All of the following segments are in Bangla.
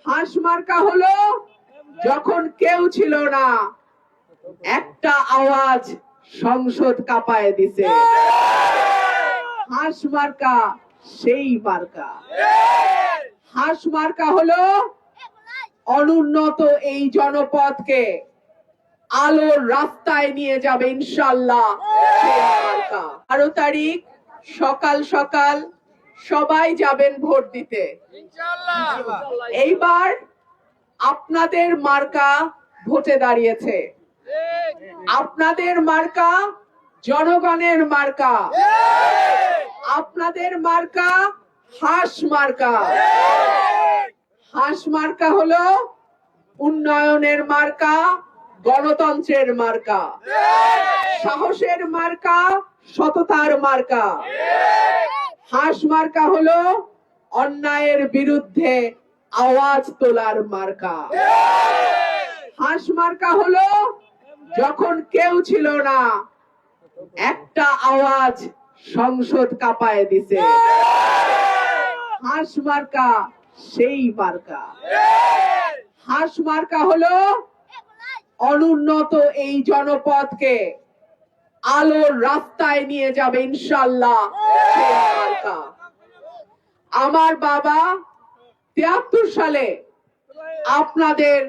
হাঁস মার্কা হলো যখন কেউ ছিল না, একটা আওয়াজ সংসদ কাঁপায় দিছে। হাঁস মার্কা সেই মার্কা। হাঁস মার্কা হলো অনুন্নত এই জনপদকে আলোর রাস্তায় নিয়ে যাবে ইনশাআল্লাহ সেই মার্কা। 12 তারিখ সকাল সকাল সবাই যাবেন ভোট দিতে ইনশাআল্লাহ। এইবার আপনাদের মার্কা ভোটে দাঁড়িয়েছে, আপনাদের মার্কা জনগণের মার্কা, আপনাদের মার্কা হাঁস মার্কা। হাঁস মার্কা হলো উন্নয়নের মার্কা, গণতন্ত্রের মার্কা, সাহসের মার্কা, সততার মার্কা। হাঁস মার্কা হলো অন্যায়ের বিরুদ্ধে আওয়াজ তোলার মার্কা। হাঁস মার্কা হলো যখন কেউ ছিল না, একটা আওয়াজ সংসদ কাঁপায় দিছে। হাঁস মার্কা সেই মার্কা। হাঁস মার্কা হলো অনুন্নত এই জনপদকে আলোর রাস্তায় নিয়ে যাবে ইনশাআল্লাহ সেই মার্কা। আমার বাবা 73 সালে আপনাদের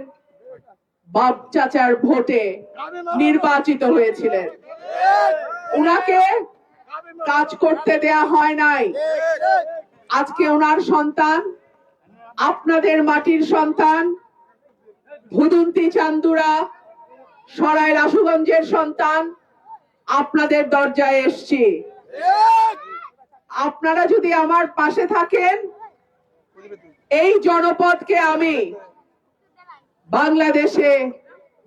বাপ চাচার ভোটে নির্বাচিত হয়েছিলেন, উনাকে কাজ করতে দেয়া হয় নাই। আজকে ওনার সন্তান, আপনাদের মাটির সন্তান, ভুদুন্তি চান্দুরা সরাইল আশুগঞ্জের সন্তান আপনাদের দরজায় এসছি। আপনারা যদি আমার পাশে থাকেন, এই জনপদকে আমি বাংলাদেশে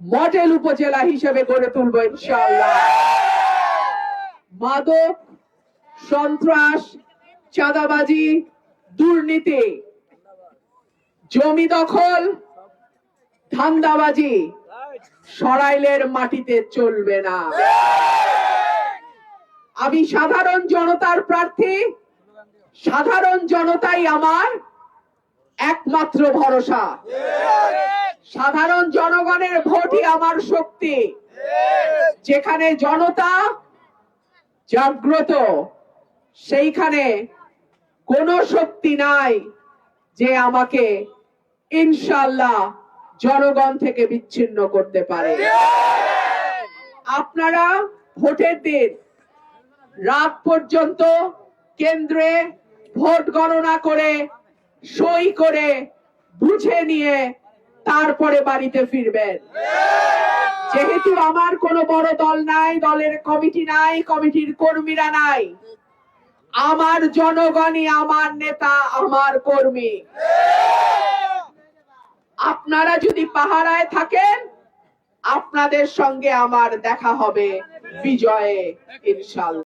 মডেল উপজেলা হিসেবে গড়ে তুলব ইনশাআল্লাহ। মাদক, সন্ত্রাস, চাঁদাবাজি, দুর্নীতি, জমি দখল, ধান্দাবাজি সরাইলের মাটিতে চলবে না। আমি সাধারণ জনতার প্রার্থী, সাধারণ জনতাই আমার একমাত্র ভরসা। সাধারণ জনগণের ভোটই আমার শক্তি। যেখানে জনতা জাগ্রত, সেইখানে কোনো শক্তি নাই যে আমাকে ইনশাআল্লাহ জনগণ থেকে বিচ্ছিন্ন করতে পারে। আপনারা ভোটের দিন রাত পর্যন্ত কেন্দ্রে ভোট গণনা করে সই করে বুঝে নিয়ে তারপরে বাড়িতে ফিরবেন। যেহেতু আমার কোনো বড় দল নাই, দলের কমিটি নাই, কমিটির কর্মীরা নাই, আমার জনগণই আমার নেতা, আমার কর্মী। আপনারা যদি পাহারায় থাকেন, আপনাদের সঙ্গে আমার দেখা হবে বিজয়ে ইনশাআল্লাহ।